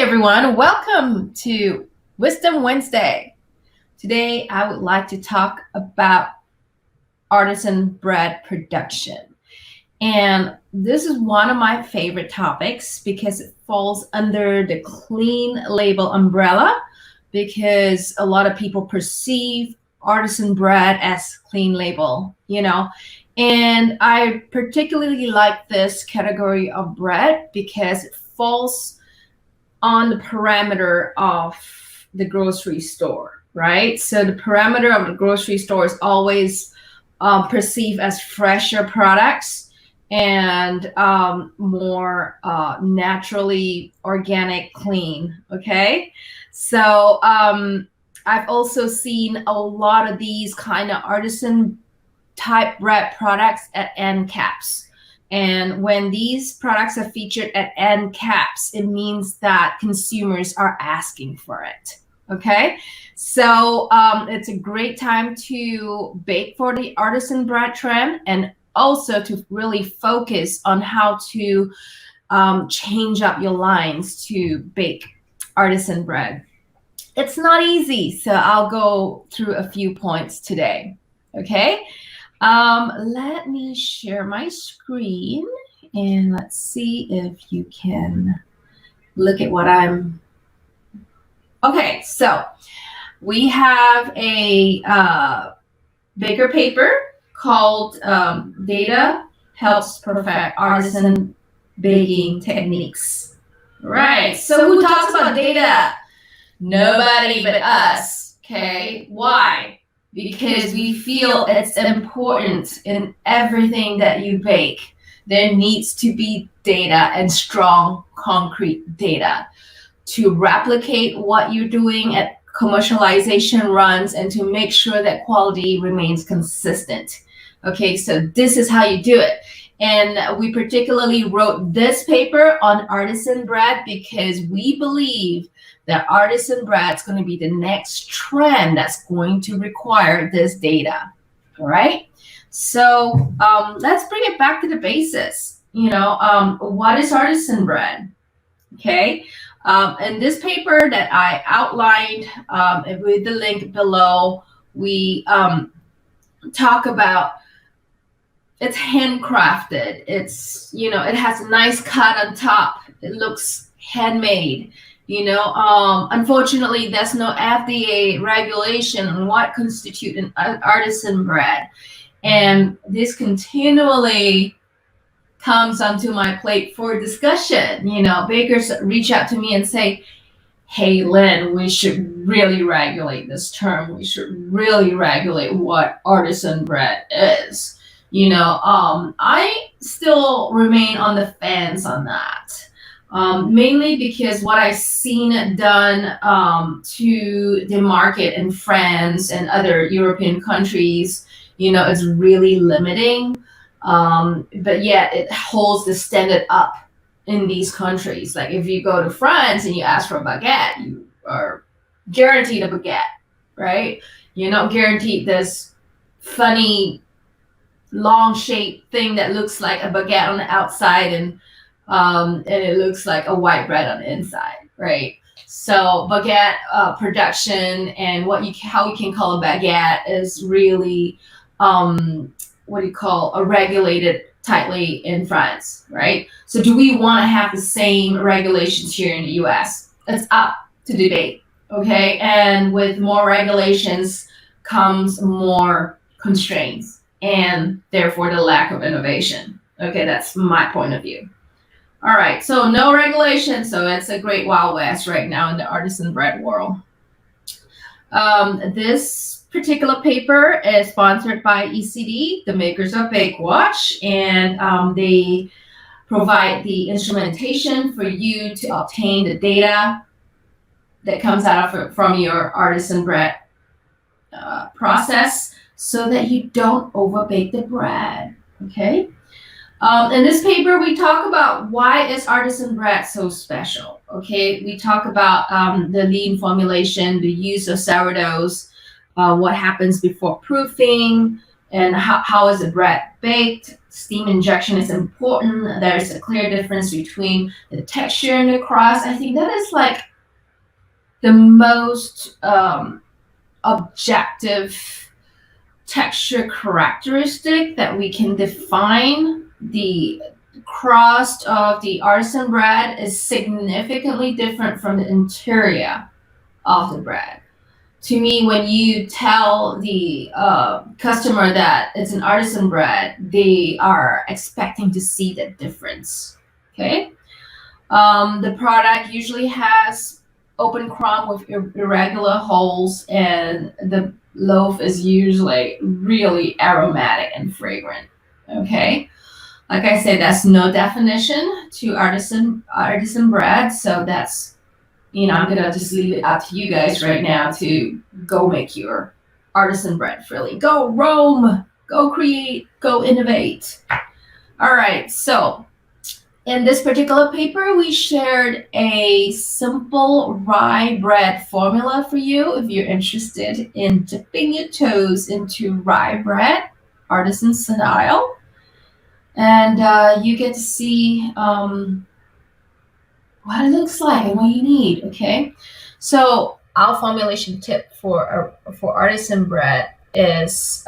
everyone, welcome to Wisdom Wednesday. Today I would like to talk about artisan bread production. And this is one of my favorite topics because it falls under the clean label umbrella, because a lot of people perceive artisan bread as clean label, and I particularly like this category of bread because it falls on the parameter of the grocery store, right? So the parameter of the grocery store is always perceived as fresher products and more naturally organic, clean, okay? So I've also seen a lot of these kind of artisan type bread products at end caps. And when these products are featured at end caps, it means that consumers are asking for it. Okay, so it's a great time to bake for the artisan bread trend, and also to really focus on how to change up your lines to bake artisan bread. It's not easy, so I'll go through a few points today. Okay. Let me share my screen and let's see if you can look at what I'm. Okay, so we have a bigger paper called Data Helps Perfect Artisan Baking Techniques. Right, so who talks about data? Nobody but us, okay? Why? Because we feel it's important in everything that you bake. There needs to be data and strong, concrete data to replicate what you're doing at commercialization runs and to make sure that quality remains consistent. Okay, so this is how you do it. And we particularly wrote this paper on artisan bread because we believe that artisan bread is going to be the next trend that's going to require this data. All right. So let's bring it back to the basis. What is artisan bread? Okay. In this paper that I outlined with the link below, we talk about it's handcrafted. It's, it has a nice cut on top. It looks handmade. Unfortunately, there's no FDA regulation on what constitutes an artisan bread. And this continually comes onto my plate for discussion. Bakers reach out to me and say, hey, Lynn, we should really regulate this term. We should really regulate what artisan bread is. I still remain on the fence on that. Mainly because what I've seen done to the market in France and other European countries, is really limiting. But yet it holds the standard up in these countries. Like if you go to France and you ask for a baguette, you are guaranteed a baguette, right? You're not guaranteed this funny long shaped thing that looks like a baguette on the outside and it looks like a white bread on the inside, right? So baguette production and how you can call a baguette is really regulated tightly in France, right? So do we want to have the same regulations here in the US? It's up to debate, okay? And with more regulations comes more constraints and therefore the lack of innovation. Okay, that's my point of view. All right, so no regulation, so it's a great Wild West right now in the artisan bread world. This particular paper is sponsored by ECD, the makers of BakeWatch, and they provide the instrumentation for you to obtain the data that comes out from your artisan bread process so that you don't overbake the bread, okay? In this paper, we talk about why is artisan bread so special, okay? We talk about the lean formulation, the use of sourdoughs, what happens before proofing, and how is the bread baked. steam injection is important. There's a clear difference between the texture and the crust. I think that is like the most objective texture characteristic that we can define. The crust of the artisan bread is significantly different from the interior of the bread. To me, when you tell the customer that it's an artisan bread, they are expecting to see the difference. Okay. The product usually has open crumb with irregular holes, and the loaf is usually really aromatic and fragrant. Okay. Like I said, that's no definition to artisan bread, so that's, I'm gonna just leave it up to you guys right now to go make your artisan bread freely. Go roam, go create, go innovate. All right, so in this particular paper, we shared a simple rye bread formula for you if you're interested in dipping your toes into rye bread, artisan style. And you get to see what it looks like and what you need. Okay, so our formulation tip for artisan bread is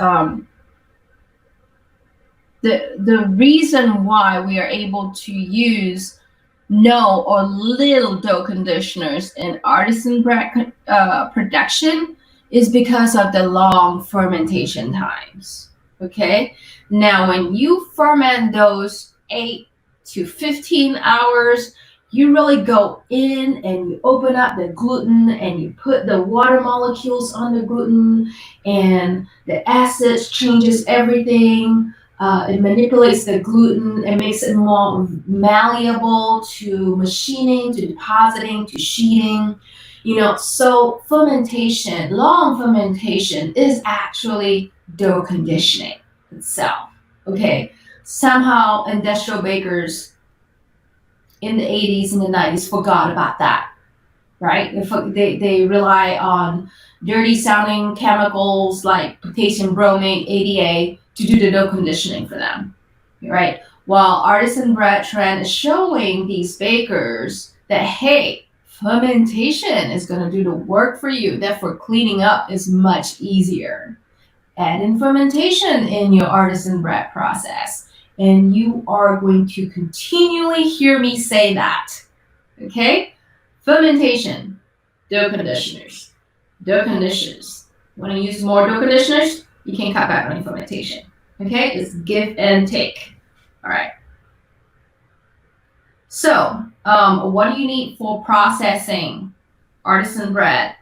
the reason why we are able to use no or little dough conditioners in artisan bread production is because of the long fermentation times. Okay, now when you ferment those 8 to 15 hours, you really go in and you open up the gluten and you put the water molecules on the gluten, and the acids changes everything. It manipulates the gluten and makes it more malleable to machining, to depositing, to sheeting. So fermentation, long fermentation, is actually dough conditioning itself. Okay, somehow industrial bakers in the 80s and the 90s forgot about that, right? They rely on dirty sounding chemicals like potassium bromate, ADA, to do the dough conditioning for them, right? While artisan bread trend is showing these bakers that, hey, fermentation is going to do the work for you. Therefore, cleaning up is much easier. Add in fermentation in your artisan bread process, and you are going to continually hear me say that. Okay? Fermentation, dough conditioners. Dough conditioners. Want to use more dough conditioners? You can cut back on your fermentation. Okay? It's give and take. All right. So, what do you need for processing artisan bread?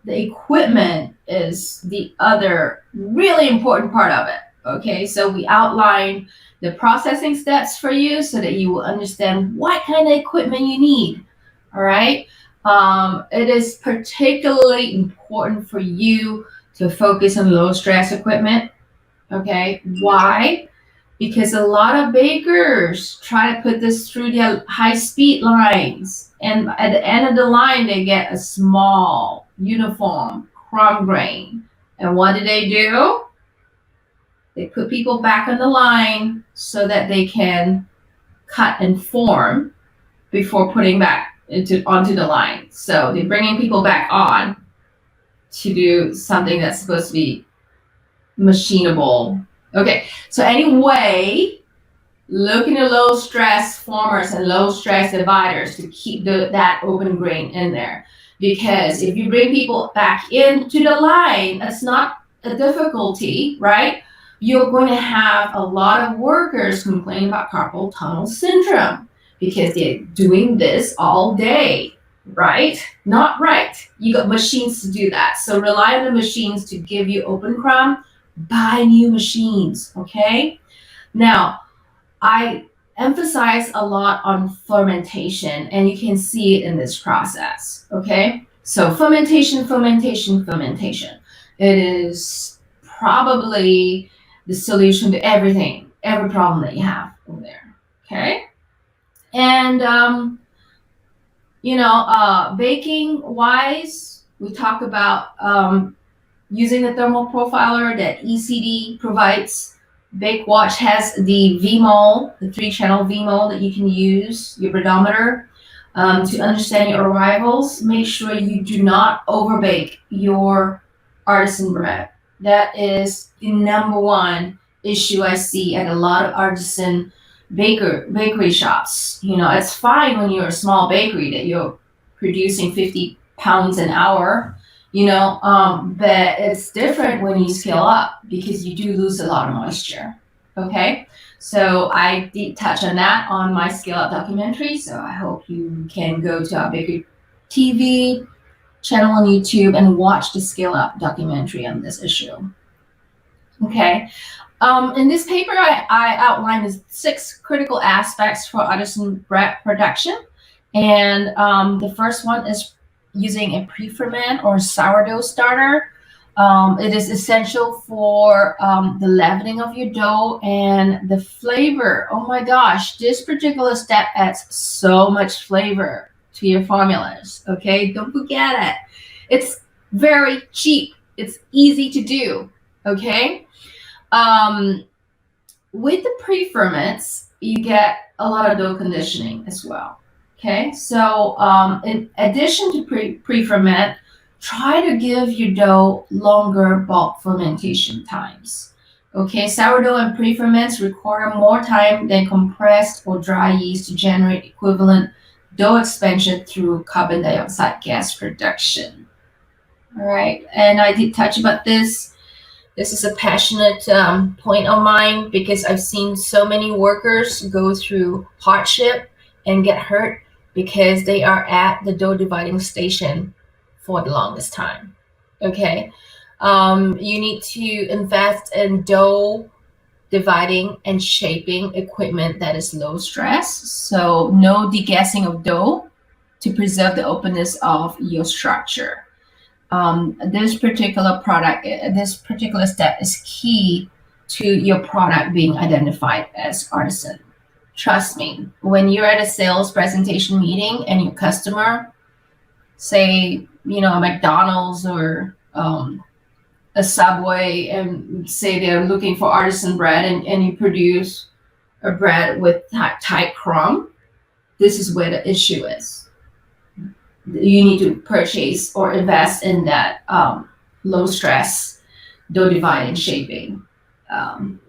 The equipment is the other really important part of it. Okay, so we outline the processing steps for you so that you will understand what kind of equipment you need. All right, it is particularly important for you to focus on low stress equipment. Okay, why? Because a lot of bakers try to put this through their high speed lines, and at the end of the line they get a small uniform crumb grain. And what do? They put people back on the line so that they can cut and form before putting back onto the line. So they're bringing people back on to do something that's supposed to be machinable. Okay, so anyway, look into low stress formers and low stress dividers to keep that open grain in there. Because if you bring people back into the line, that's not a difficulty, right? You're going to have a lot of workers complain about carpal tunnel syndrome because they're doing this all day, right? Not right. You got machines to do that. So rely on the machines to give you open crumb. Buy new machines, okay? Now, I emphasize a lot on fermentation, and you can see it in this process, okay? So fermentation. It is probably the solution to everything, every problem that you have over there, okay? And, baking wise, we talk about using the thermal profiler that ECD provides. Bake Watch has the VMOL, the 3-channel VMOL that you can use, your pedometer, to understand your arrivals. Make sure you do not overbake your artisan bread. That is the number one issue I see at a lot of artisan bakery shops. It's fine when you're a small bakery that you're producing 50 pounds an hour, but it's different when you scale up because you do lose a lot of moisture. Okay, so I did touch on that on my scale up documentary. So I hope you can go to our bakery TV channel on YouTube and watch the scale up documentary on this issue. Okay. In this paper, I outlined the 6 critical aspects for artisan bread production. And the first one is using a pre-ferment or sourdough starter. It is essential for the leavening of your dough and the flavor. Oh my gosh, this particular step adds so much flavor to your formulas. Okay, don't forget it. It's very cheap. It's easy to do. Okay. With the pre-ferments, you get a lot of dough conditioning as well. Okay, so in addition to pre-ferment, try to give your dough longer bulk fermentation times. Okay, sourdough and pre-ferments require more time than compressed or dry yeast to generate equivalent dough expansion through carbon dioxide gas production. All right, and I did touch about this. This is a passionate point of mine because I've seen so many workers go through hardship and get hurt because they are at the dough dividing station for the longest time. Okay, you need to invest in dough dividing and shaping equipment that is low stress. So no degassing of dough to preserve the openness of your structure. This particular step is key to your product being identified as artisan. Trust me, when you're at a sales presentation meeting and your customer, say, a McDonald's or a Subway, and say they're looking for artisan bread and you produce a bread with tight crumb, this is where the issue is. You need to purchase or invest in that low stress dough dividing shaping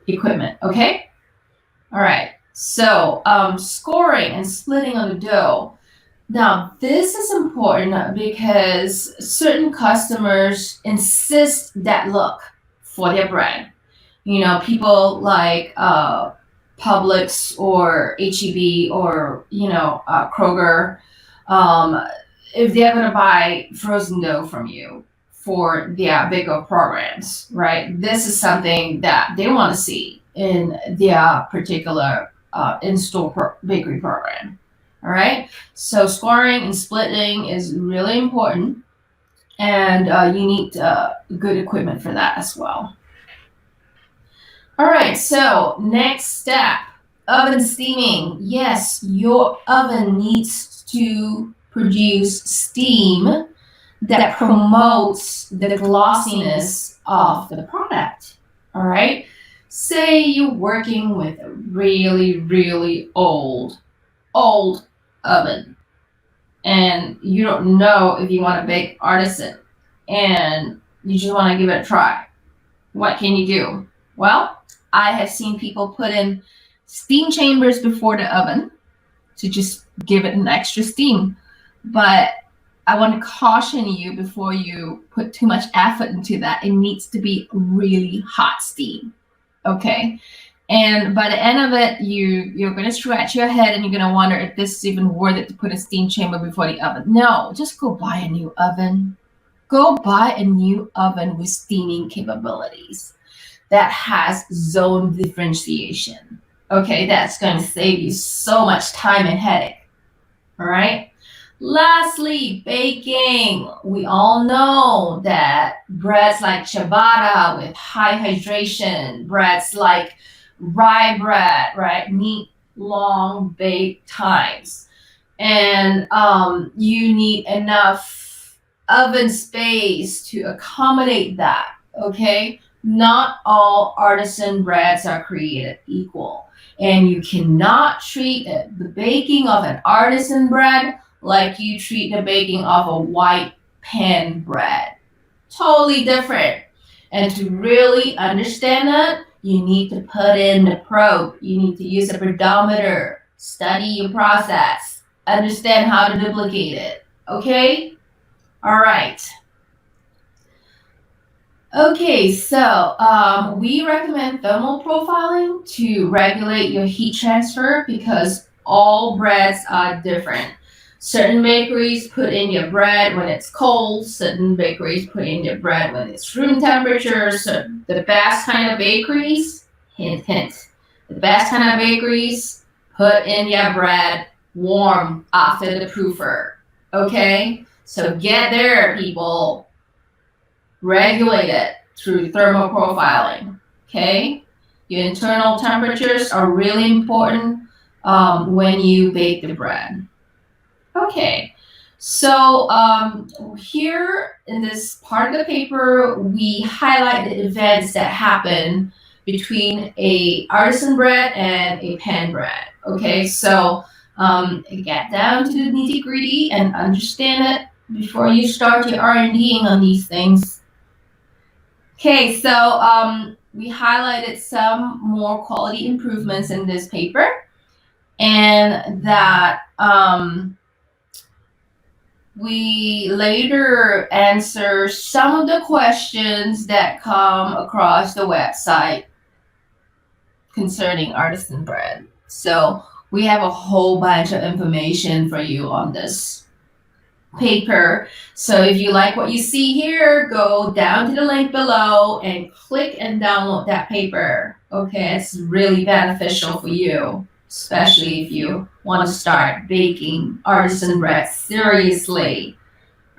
equipment. Okay. All right. So scoring and splitting on the dough. Now this is important because certain customers insist that look for their bread. People like Publix or HEB or Kroger. If they're going to buy frozen dough from you for their bigger programs, right? This is something that they want to see in their particular in-store bakery program. All right. So scoring and splitting is really important, and you need good equipment for that as well. All right. So next step, oven steaming. Yes, your oven needs to produce steam that promotes the glossiness of the product. All right. Say you're working with a really, really old oven and you don't know if you want to bake artisan and you just want to give it a try. What can you do? Well, I have seen people put in steam chambers before the oven to just give it an extra steam. But I want to caution you before you put too much effort into that. It needs to be really hot steam. Okay. And by the end of it, you're going to scratch your head and you're going to wonder if this is even worth it to put a steam chamber before the oven. No, just go buy a new oven. Go buy a new oven with steaming capabilities that has zone differentiation. Okay, that's going to save you so much time and headache. All right. Lastly, baking. We all know that breads like ciabatta with high hydration, breads like rye bread, right, need long bake times. And you need enough oven space to accommodate that, okay? not all artisan breads are created equal. And you cannot treat the baking of an artisan bread like you treat the baking of a white pan bread. Totally different. And to really understand it, you need to put in the probe. You need to use a pedometer, study your process, understand how to duplicate it. Okay? All right. Okay, so we recommend thermal profiling to regulate your heat transfer because all breads are different. Certain bakeries put in your bread when it's cold, certain bakeries put in your bread when it's room temperature. So the best kind of bakeries, hint, hint, the best kind of bakeries put in your bread warm after the proofer. Okay? So get there, people. Regulate it through thermal profiling. Okay, your internal temperatures are really important when you bake the bread. Okay, so here in this part of the paper, we highlight the events that happen between a artisan bread and a pan bread. Okay, so get down to the nitty gritty and understand it before you start your R&Ding on these things. Okay, so we highlighted some more quality improvements in this paper, and that we later answer some of the questions that come across the website concerning artisan bread. So we have a whole bunch of information for you on this paper. So if you like what you see here, go down to the link below and click and download that paper. Okay, it's really beneficial for you, especially if you want to start baking artisan bread seriously.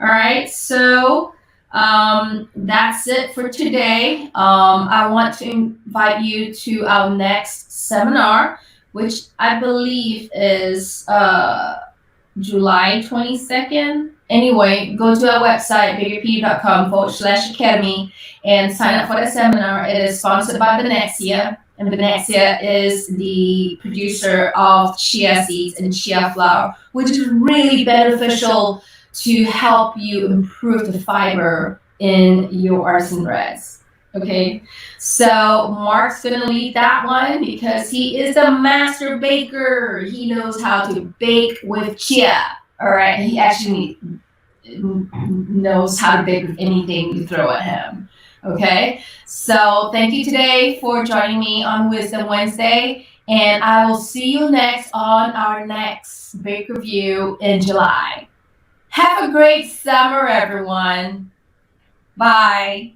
All right, so that's it for today. I want to invite you to our next seminar, which I believe is July 22nd. Anyway, go to our website, bakerpedia.com/academy, and sign up for the seminar. It is sponsored by Venezia, and Venezia is the producer of chia seeds and chia flour, which is really beneficial to help you improve the fiber in your artisan breads. Okay, so Mark's gonna lead that one because he is a master baker. He knows how to bake with chia. All right, he actually knows how to bake with anything you throw at him. Okay, so thank you today for joining me on Wisdom Wednesday, and I will see you next on our next Bake Review in July. Have a great summer, everyone. Bye.